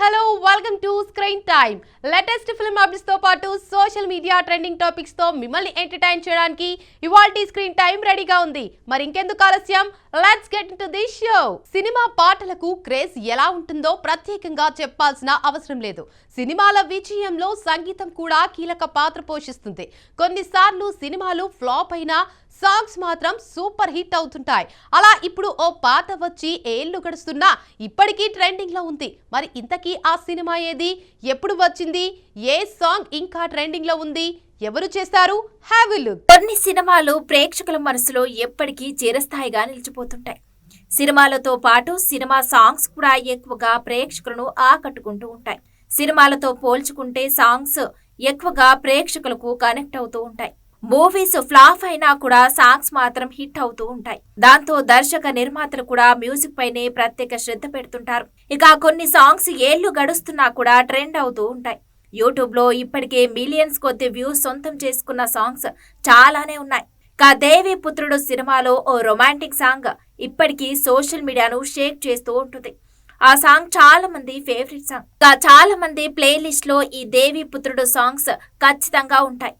Hello welcome to screen time. Latest film updates తో పాటు social media trending topics తో మిమ్మల్ని ఎంటర్టైన్ చేయడానికి ఇవాల్టి స్క్రీన్ టైమ్ రెడీగా ఉంది. మరి ఇంకెందుకు ఆలస్యం, let's get into the show. Cinema పాటలకు క్రేజ్ ఎలా ఉంటుందో ప్రత్యేకంగా చెప్పాల్సిన అవసరం లేదు. సినిమాల విజయంలో సంగీతం కూడా కీలక పాత్ర పోషిస్తుంది. కొన్నిసార్లు సినిమాలు ఫ్లాప్ అయినా సాంగ్స్ మాత్రం సూపర్ హిట్ అవుతుంటాయి. అలా ఇప్పుడు ఓ పాట వచ్చి ఏళ్లు గడుస్తున్నా ఇప్పటికీ ట్రెండింగ్ లో ఉంది. మరి ఇంతకీ ఆ సినిమా ఏది, ఎప్పుడు వచ్చింది, ఏ సాంగ్ ఇంకా ట్రెండింగ్ లో ఉంది, ఎవరు చేశారు? Have a look. కొన్ని సినిమాలు ప్రేక్షకుల మనసులో ఎప్పటికీ చిరస్థాయిగా నిలిచిపోతుంటాయి. సినిమాలతో పాటు సినిమా సాంగ్స్ కూడా ఎక్కువగా ప్రేక్షకులను ఆకట్టుకుంటూ ఉంటాయి. సినిమాలతో పోల్చుకుంటే సాంగ్స్ ఎక్కువగా ప్రేక్షకులకు కనెక్ట్ అవుతూ ఉంటాయి. మూవీస్ ఫ్లాప్ అయినా కూడా సాంగ్స్ మాత్రం హిట్ అవుతూ ఉంటాయి. దాంతో దర్శక నిర్మాతలు కూడా మ్యూజిక్ పైనే ప్రత్యేక శ్రద్ధ పెడుతుంటారు. ఇక కొన్ని సాంగ్స్ ఏళ్లు గడుస్తున్నా కూడా ట్రెండ్ అవుతూ ఉంటాయి. యూట్యూబ్ లో ఇప్పటికే మిలియన్స్ కొద్ది వ్యూస్ సొంతం చేసుకున్న సాంగ్స్ చాలానే ఉన్నాయి. ఇక దేవి పుత్రుడు సినిమాలో ఓ రొమాంటిక్ సాంగ్ ఇప్పటికీ సోషల్ మీడియాను షేక్ చేస్తూ ఉంటుంది. ఆ సాంగ్ చాలా మంది ఫేవరెట్ సాంగ్. ఇక చాలా మంది ప్లేలిస్ట్ లో ఈ దేవి పుత్రుడు సాంగ్స్ ఖచ్చితంగా ఉంటాయి.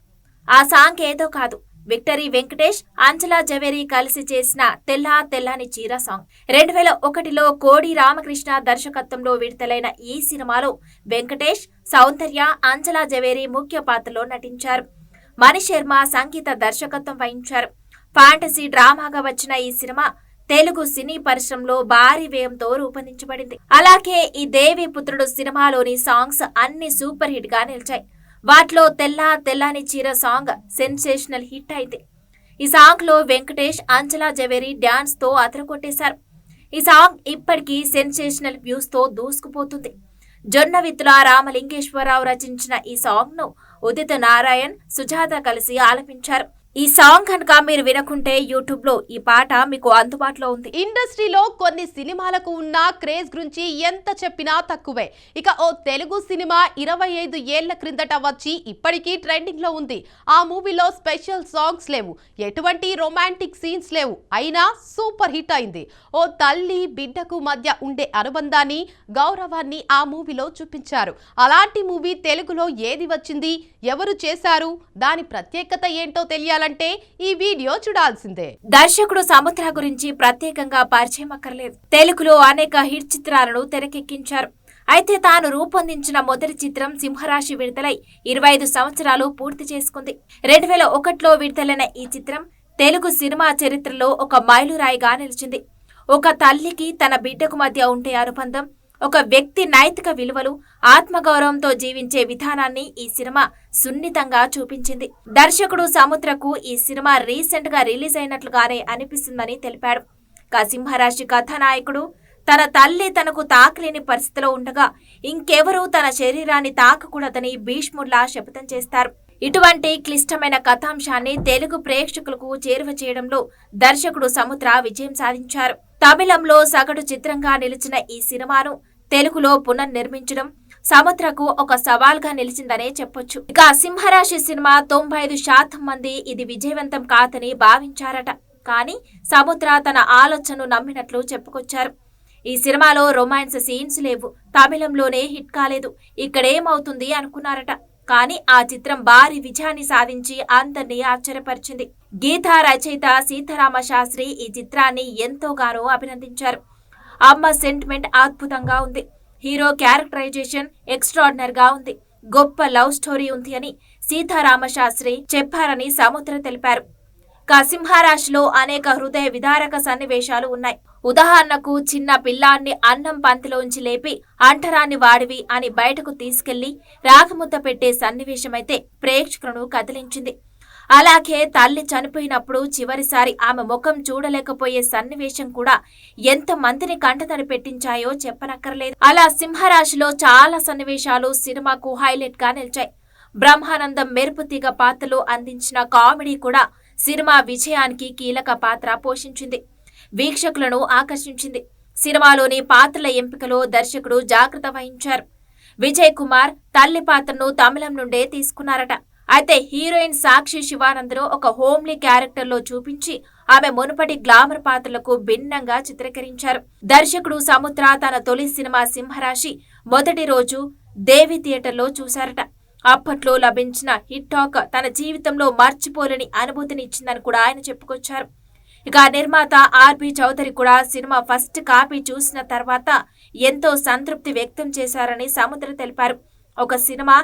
ఆ సాంగ్ ఏదో కాదు, విక్టరీ వెంకటేష్, అంజలా జవేరి కలిసి చేసిన తెల్లా తెల్లని చీర సాంగ్. 2001లో కోడి రామకృష్ణ దర్శకత్వంలో విడుదలైన ఈ సినిమాలో వెంకటేష్, సౌందర్య, అంజలా జవేరి ముఖ్య పాత్రలో నటించారు. మణిశర్మ సంగీత దర్శకత్వం వహించారు. ఫ్యాంటసీ డ్రామాగా వచ్చిన ఈ సినిమా తెలుగు సినీ పరిశ్రమలో భారీ వ్యయంతో రూపొందించబడింది. అలాగే ఈ దేవి పుత్రుడు సినిమాలోని సాంగ్స్ అన్ని సూపర్ హిట్ గా నిలిచాయి. వాటిలో తెల్లా తెల్లని చీర సాంగ్ సెన్సేషనల్ హిట్ అయింది. ఈ సాంగ్ లో వెంకటేష్, అంజలా జవేరి డాన్స్ తో అదరగొట్టేశారు. ఈ సాంగ్ ఇప్పటికీ సెన్సేషనల్ వ్యూస్ తో దూసుకుపోతుంది. జొన్నవిత్తుల రామలింగేశ్వరరావు రచించిన ఈ సాంగ్ ను ఉదిత్ నారాయణ్, సుజాత కలిసి ఆలపించారు. ఈ సాంగ్ కనుక మీరు వినకుంటే యూట్యూబ్ లో ఈ పాట మీకు అందుబాటులో ఉంది. ఇండస్ట్రీలో కొన్ని సినిమాలకు ఉన్న క్రేజ్ గురించి ఎంత చెప్పినా తక్కువే. ఇక ఓ తెలుగు సినిమా 25 ఏళ్ల క్రిందట వచ్చి ఇప్పటికీ ట్రెండింగ్ లో ఉంది. ఆ మూవీలో స్పెషల్ సాంగ్స్ లేవు, ఎటువంటి రొమాంటిక్ సీన్స్ లేవు, అయినా సూపర్ హిట్ అయింది. ఓ తల్లి బిడ్డకు మధ్య ఉండే అనుబంధాన్ని, గౌరవాన్ని ఆ మూవీలో చూపించారు. అలాంటి మూవీ తెలుగులో ఏది వచ్చింది, ఎవరు చేశారు, దాని ప్రత్యేకత ఏంటో తెలియాలంటే ఈ వీడియో చూడాల్సిందే. దర్శకుడు సముద్ర గురించి ప్రత్యేకంగా పరిచయం అక్కర్లేదు. తెలుగులో అనేక హిట్ చిత్రాలను తెరకెక్కించారు. అయితే తాను రూపొందించిన మొదటి చిత్రం సింహరాశి విడుదలై 25 సంవత్సరాలు పూర్తి చేసుకుంది. 2001లో విడుదలైన ఈ చిత్రం తెలుగు సినిమా చరిత్రలో ఒక మైలురాయిగా నిలిచింది. ఒక తల్లికి తన బిడ్డకు మధ్య ఉండే అనుబంధం, ఒక వ్యక్తి నైతిక విలువలు, ఆత్మగౌరవంతో జీవించే విధానాన్ని ఈ సినిమా సున్నితంగా చూపించింది. దర్శకుడు సముద్రకు ఈ సినిమా రీసెంట్ గా రిలీజ్ అయినట్లుగానే అనిపిస్తుందని తెలిపాడు. సింహరాశి కథానాయకుడు తన తల్లి తనకు తాకలేని పరిస్థితిలో ఉండగా ఇంకెవరూ తన శరీరాన్ని తాకకూడదని భీష్ముల్లా శపథం చేస్తారు. ఇటువంటి క్లిష్టమైన కథాంశాన్ని తెలుగు ప్రేక్షకులకు చేరువ చేయడంలో దర్శకుడు సముద్ర విజయం సాధించారు. తమిళంలో సగటు చిత్రంగా నిలిచిన ఈ సినిమాను తెలుగులో పునర్నిర్మించడం సముద్రకు ఒక సవాల్గా నిలిచిందనే చెప్పొచ్చు. ఇక సింహరాశి సినిమా 95% మంది ఇది విజయవంతం కాదని భావించారట. కానీ సముద్ర తన ఆలోచనను నమ్మినట్లు చెప్పుకొచ్చారు. ఈ సినిమాలో రొమాన్స్ సీన్స్ లేవు, తమిళంలోనే హిట్ కాలేదు, ఇక్కడేమవుతుంది అనుకున్నారట. కానీ ఆ చిత్రం భారీ విజయాన్ని సాధించి అందరినీ ఆశ్చర్యపరిచింది. గీతా రచయిత సీతారామ శాస్త్రి ఈ చిత్రాన్ని ఎంతోగానో అభినందించారు. అమ్మ సెంటిమెంట్ అద్భుతంగా ఉంది, హీరో క్యారెక్టరైజేషన్ ఎక్స్ట్రాడినరీ గా ఉంది, గొప్ప లవ్ స్టోరీ ఉంది అని సీతారామ శాస్త్రి చెప్పారని సముద్ర తెలిపారు. సింహరాశిలో అనేక హృదయ విదారక సన్నివేశాలు ఉన్నాయి. ఉదాహరణకు చిన్న పిల్లాన్ని అన్నం పంతిలోంచి లేపి అంటరాన్ని వాడివి అని బయటకు తీసుకెళ్లి రాగముద్ద పెట్టే సన్నివేశమైతే ప్రేక్షకులను కదిలించింది. అలాగే తల్లి చనిపోయినప్పుడు చివరిసారి ఆమె ముఖం చూడలేకపోయే సన్నివేశం కూడా ఎంత మందిని కంటతడి పెట్టించాయో చెప్పనక్కర్లేదు. అలా సింహరాశిలో చాలా సన్నివేశాలు సినిమాకు హైలైట్ గా నిలిచాయి. బ్రహ్మానందం మెరుపు తీగ పాత్రలో అందించిన కామెడీ కూడా సినిమా విజయానికి కీలక పాత్ర పోషించింది, వీక్షకులను ఆకర్షించింది. సినిమాలోని పాత్రల ఎంపికలో దర్శకుడు జాగ్రత్త వహించారు. విజయ్ కుమార్ తల్లి పాత్రను తమిళం నుండే తీసుకున్నారట. అయితే హీరోయిన్ సాక్షి శివానంద్ను ఒక హోమ్లీ క్యారెక్టర్ లో చూపించి ఆమె మునుపటి గ్లామర్ పాత్రలకు భిన్నంగా చిత్రీకరించారు. దర్శకుడు సముద్ర తన తొలి సినిమా సింహరాశి మొదటి రోజు దేవి థియేటర్లో చూశారట. అప్పట్లో లభించిన హిట్ టాక్ తన జీవితంలో మర్చిపోలేని అనుభూతిని ఇచ్చిందని కూడా ఆయన చెప్పుకొచ్చారు. ఇక నిర్మాత ఆర్బి చౌదరి కూడా సినిమా ఫస్ట్ కాపీ చూసిన తర్వాత ఎంతో సంతృప్తి వ్యక్తం చేశారని సముద్ర తెలిపారు. ఒక సినిమా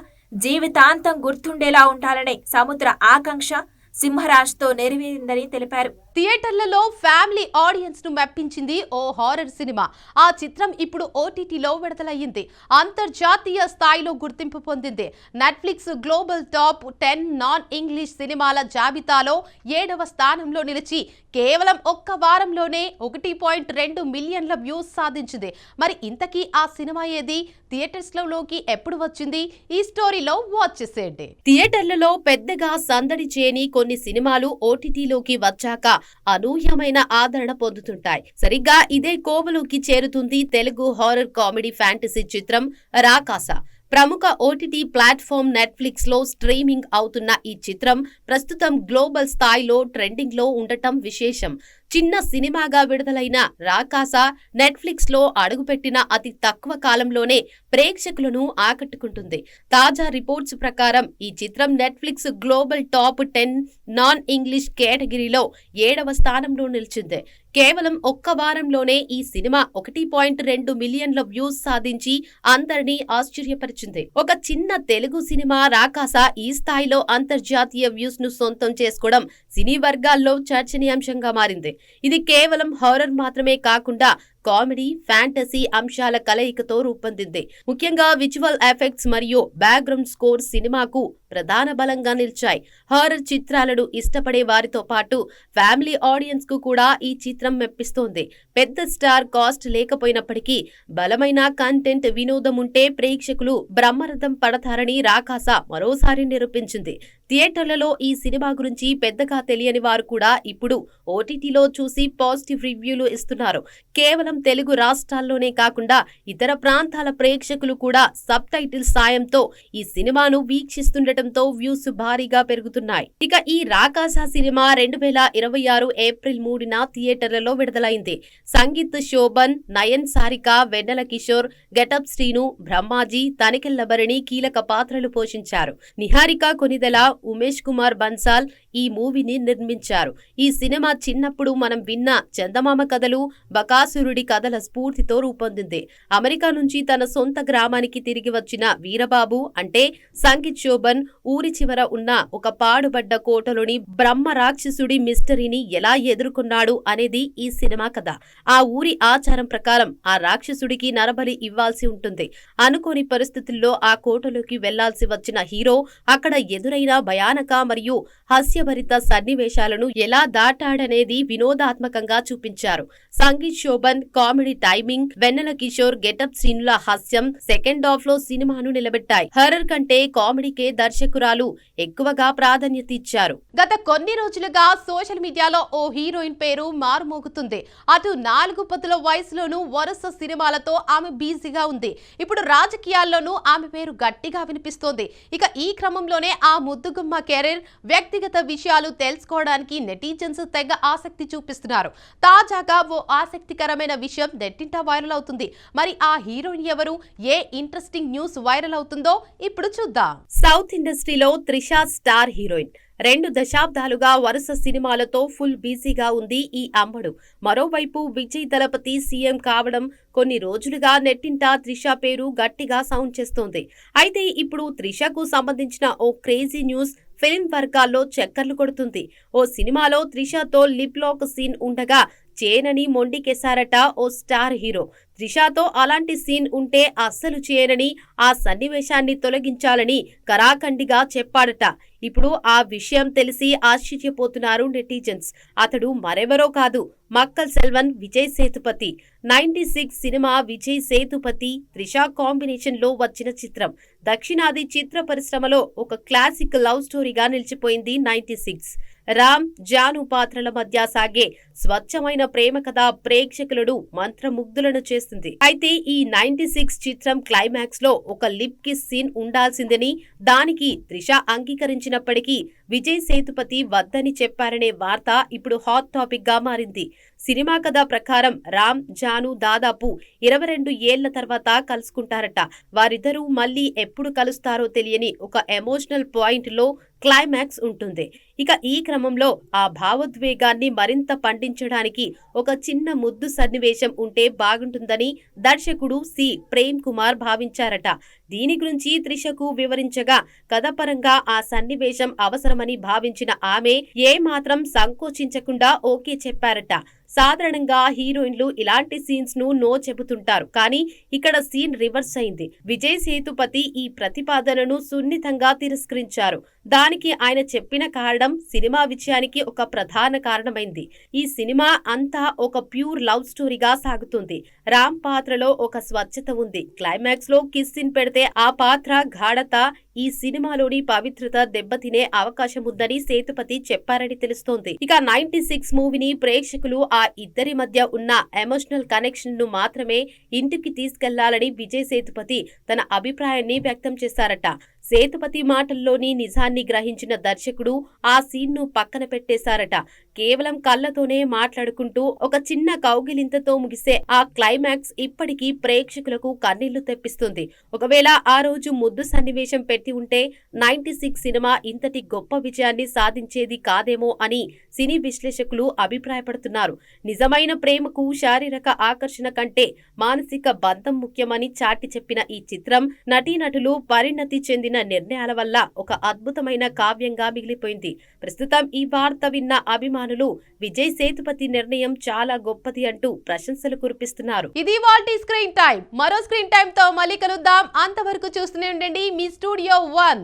జీవితాంతం గుర్తుండేలా ఉండాలనే సముద్ర ఆకాంక్ష సింహరాజ్తో నెరవేరిందని తెలిపారు. థియేటర్లలో ఫ్యామిలీ ఆడియన్స్ ను మెప్పించింది ఓ హారర్ సినిమా. ఆ చిత్రం ఇప్పుడు ఓటీటీలో విడుదలయ్యింది. అంతర్జాతీయ స్థాయిలో గుర్తింపు పొందింది. Netflix global top 10 non English సినిమాల జాబితాలో 7వ స్థానంలో నిలిచి కేవలం ఒక్క వారంలోనే 1.2 మిలియన్ల వ్యూస్ సాధించింది. మరి ఇంతకీ ఆ సినిమా ఏది? థియేటర్స్లోకి ఎప్పుడు వచ్చింది? ఈ స్టోరీలో వాచ్ చేసేయండి. థియేటర్లలో పెద్దగా సందడి చేయని కొన్ని సినిమాలు ఓటీటీలోకి వచ్చాక అనూహ్యమైన ఆదరణ పొందుతుంటాయి. సరిగ్గా ఇదే కోవలోకి చేరుతుంది తెలుగు హారర్ కామెడీ ఫ్యాంటసీ చిత్రం రాకాస. ప్రముఖ ఓటీటీ ప్లాట్ఫామ్ నెట్ఫ్లిక్స్ లో స్ట్రీమింగ్ అవుతున్న ఈ చిత్రం ప్రస్తుతం గ్లోబల్ స్థాయిలో ట్రెండింగ్ లో ఉండటం విశేషం. చిన్న సినిమాగా విడుదలైన రాకాస నెట్ఫ్లిక్స్ లో అడుగుపెట్టిన అతి తక్కువ కాలంలోనే ప్రేక్షకులను ఆకట్టుకుంటుంది. తాజా రిపోర్ట్స్ ప్రకారం ఈ చిత్రం Netflix global top 10 non English కేటగిరీలో 7వ స్థానంలో నిలిచింది. కేవలం ఒక్క వారంలోనే ఈ సినిమా 1.2 మిలియన్ల వ్యూస్ సాధించి అందరినీ ఆశ్చర్యపరిచింది. ఒక చిన్న తెలుగు సినిమా రాకాస ఈ స్థాయిలో అంతర్జాతీయ వ్యూస్ ను సొంతం చేసుకోవడం సినీ వర్గాల్లో చర్చనీయాంశంగా మారింది. ఇది కేవలం హారర్ మాత్రమే కాకుండా కామెడీ, ఫ్యాంటసీ అంశాల కలయికతో రూపొందింది. ముఖ్యంగా విజువల్ ఎఫెక్ట్స్ మరియు బ్యాక్గ్రౌండ్ స్కోర్ సినిమాకు ప్రధాన బలంగా నిలిచాయి. హారర్ చిత్రాలను ఇష్టపడే వారితో పాటు ఫ్యామిలీ ఆడియన్స్ కు కూడా ఈ చిత్రం మెప్పిస్తోంది. పెద్ద స్టార్ కాస్ట్ లేకపోయినప్పటికీ బలమైన కంటెంట్, వినోదం ఉంటే ప్రేక్షకులు బ్రహ్మరథం పడతారని రాకాస మరోసారి నిరూపించింది. థియేటర్లలో ఈ సినిమా గురించి పెద్దగా తెలియని వారు కూడా ఇప్పుడు ఓటీటీలో చూసి పాజిటివ్ రివ్యూలు ఇస్తున్నారు. కేవలం తెలుగు రాష్ట్రాల్లోనే కాకుండా ఇతర ప్రాంతాల ప్రేక్షకులు కూడా సబ్ టైటిల్స్ సాయంతో ఈ సినిమాను వీక్షిస్తుండటంతో వ్యూస్ భారీగా పెరుగుతున్నాయి. ఇక ఈ రాకాస సినిమా 2026 ఏప్రిల్ 3న థియేటర్లలో విడుదలైంది. సంగీత్ శోభన్, నయన్ సారిక, వెన్నెల కిషోర్, గెటప్ శ్రీను, బ్రహ్మాజీ, తనికెళ్ల భరణి కీలక పాత్రలు పోషించారు. నిహారిక కొనిదెల, ఉమేష్ కుమార్ బన్సాల్ ఈ మూవీని నిర్మించారు. ఈ సినిమా చిన్నప్పుడు మనం విన్న చందమామ కథలు, బకాసురుడి కథల స్ఫూర్తితో రూపొందింది. అమెరికా నుంచి తన సొంత గ్రామానికి తిరిగి వచ్చిన వీరబాబు అంటే సంగీత్ శోభన్ ఊరి చివర ఉన్న ఒక పాడుబడ్డ కోటలోని బ్రహ్మ రాక్షసుడి మిస్టరీని ఎలా ఎదుర్కొన్నాడు అనేది ఈ సినిమా కథ. ఆ ఊరి ఆచారం ప్రకారం ఆ రాక్షసుడికి నరబలి ఇవ్వాల్సి ఉంటుంది. అనుకోని పరిస్థితుల్లో ఆ కోటలోకి వెళ్లాల్సి వచ్చిన హీరో అక్కడ ఎదురైన భయానక మరియు హాస్యభరిత సన్నివేశాలను ఎలా దాటాడనేది వినోదాత్మకంగా చూపించారు. సంగీత్ శోభన్ కామెడీ టైమింగ్, వెన్నెల కిషోర్ గెటప్ సీన్ల హాస్యం సెకండ్ హాఫ్ లో సినిమాను నిలబెట్టాయి. హర్రర్ కంటే కామెడీకే దర్శకురాలు ఎక్కువగా ప్రాధాన్యత ఇచ్చారు. గత కొన్ని రోజులుగా సోషల్ మీడియాలో ఓ హీరోయిన్ పేరు మారుమోగుతుంది. అటు 4 పదుల వయసులోనూ వరుస సినిమాలతో ఆమె బిజీగా ఉంది. ఇప్పుడు రాజకీయాల్లోనూ ఆమె పేరు గట్టిగా వినిపిస్తోంది. ఇక ఈ క్రమంలోనే ఆ ముద్దుగుమ్మ కెరీర్, వ్యక్తిగత విషయాలు తెలుసుకోవడానికి నెటిజన్స్ తెగ ఆసక్తి చూపిస్తున్నారు. తాజాగా ఓ ఆసక్తికరమైన విషయం నెట్టింట వైరల్ అవుతుంది. మరి ఆ హీరోయిన్ ఎవరు? ఏ ఇంట్రెస్టింగ్ న్యూస్ వైరల్ అవుతుందో ఇప్పుడు చూద్దాం. సౌత్ ఇండస్ట్రీలో త్రిష స్టార్ హీరోయిన్. 2 దశాబ్దాలుగా వరుస సినిమాలతో ఫుల్ బిజీగా ఉంది ఈ అమ్మడు. మరోవైపు విజయ్ దళపతి సీఎం కావడం కొన్ని రోజులుగా నెట్టింట త్రిష పేరు గట్టిగా సౌండ్ చేస్తోంది. అయితే ఇప్పుడు త్రిషకు సంబంధించిన ఓ క్రేజీ న్యూస్ ఫిల్మ్ వర్గాల్లో చక్కర్లు కొడుతుంది. ఓ సినిమాలో త్రిషతో లిప్ లాక్ సీన్ ఉండగా చేయనని మొండికేశారట ఓ స్టార్ హీరో. త్రిషతో అలాంటి సీన్ ఉంటే అస్సలు చేయనని, ఆ సన్నివేశాన్ని తొలగించాలని కరాఖండిగా చెప్పాడట. ఇప్పుడు ఆ విషయం తెలిసి ఆశ్చర్యపోతున్నారు నెటిజన్స్. అతడు మరెవరో కాదు, మక్కల్ సెల్వన్ విజయ్ సేతుపతి. 96 సినిమా విజయ్ సేతుపతి త్రిష కాంబినేషన్ లో వచ్చిన చిత్రం. దక్షిణాది చిత్ర పరిశ్రమలో ఒక క్లాసిక్ లవ్ స్టోరీగా నిలిచిపోయింది 96. రామ్, జాను పాత్రల మధ్య సాగే స్వచ్ఛమైన ప్రేమ కథ ప్రేక్షకులను మంత్రముగ్ధులను చేస్తుంది. అయితే ఈ 96 చిత్రం క్లైమాక్స్ లో ఒక లిప్ కిస్ సీన్ ఉండాల్సిందని, దానికి త్రిష అంగీకరించినప్పటికీ విజయ్ సేతుపతి వద్దని చెప్పారనే వార్త ఇప్పుడు హాట్ టాపిక్ గా మారింది. సినిమా కథ ప్రకారం రామ్, జాను దాదాపు 22 ఏళ్ల తర్వాత కలుసుకుంటారట. వారిద్దరూ మళ్ళీ ఎప్పుడు కలుస్తారో తెలియని ఒక ఎమోషనల్ పాయింట్ లో క్లైమాక్స్ ఉంటుంది. ఇక ఈ క్రమంలో ఆ భావోద్వేగాన్ని మరింత పండించడానికి ఒక చిన్న ముద్దు సన్నివేశం ఉంటే బాగుంటుందని దర్శకుడు సి. ప్రేమ్ కుమార్ భావించారట. దీని గురించి త్రిషకు వివరించగా కథపరంగా ఆ సన్నివేశం అవసరమని భావించిన ఆమె ఏమాత్రం సంకోచించకుండా ఓకే చెప్పారట. సాధారణంగా హీరోయిన్లు ఇలాంటి సీన్స్ ను నో చెబుతుంటారు, కానీ ఇక్కడ సీన్ రివర్స్ అయింది. విజయ్ సేతుపతి ఈ ప్రతిపాదనను సున్నితంగా తిరస్కరించారు. దానికి ఆయన చెప్పిన కారణం సినిమా విజయానికి ఒక ప్రధాన కారణమైంది. ఈ సినిమా అంతా ఒక ప్యూర్ లవ్ స్టోరీగా సాగుతుంది. రామ్ పాత్రలో ఒక స్వచ్ఛత ఉంది. క్లైమాక్స్ లో కిస్ సీన్ పెడితే ఆ పాత్ర గాఢత ఈ సినిమాలోని పవిత్రత దెబ్బతినే అవకాశం ఉందని సేతుపతి చెప్పారని తెలుస్తోంది. ఇక 96 మూవీని ప్రేక్షకులు ఆ ఇద్దరి మధ్య ఉన్న ఎమోషనల్ కనెక్షన్ ను మాత్రమే ఇంటికి తీసుకెళ్లాలని విజయ్ సేతుపతి తన అభిప్రాయాన్ని వ్యక్తం చేశారట. సేతుపతి మాటల్లోని నిజాన్ని గ్రహించిన దర్శకుడు ఆ సీన్ ను పక్కన పెట్టేశారట. కేవలం కళ్ళతోనే మాట్లాడుకుంటూ ఒక చిన్న కౌగిలింతతో ముగిసే ఆ క్లైమాక్స్ ఇప్పటికీ ప్రేక్షకులకు కన్నీళ్లు తెప్పిస్తుంది. ఒకవేళ ఆ రోజు ముద్దు సన్నివేశం పెట్టి ఉంటే 96 సినిమా ఇంతటి గొప్ప విజయాన్ని సాధించేది కాదేమో అని సినీ విశ్లేషకులు అభిప్రాయపడుతున్నారు. నిజమైన ప్రేమకు శారీరక ఆకర్షణ కంటే మానసిక బంధం ముఖ్యమని చాటి చెప్పిన ఈ చిత్రం నటీనటులు పరిణతి చెందిన నిర్ణయాల వల్ల ఒక అద్భుతమైన కావ్యంగా మిగిలిపోయింది. ప్రస్తుతం ఈ వార్త విన్న అభిమానులు విజయ్ సేతుపతి నిర్ణయం చాలా గొప్పది అంటూ ప్రశంసలు కురిపిస్తున్నారు. ఇది వాల్టీ స్క్రీన్ టైం. మరో స్క్రీన్ టైం తో మళ్ళీ కలుద్దాం. అంతవరకు చూస్తూనే ఉండండి మీ స్టూడియో 1.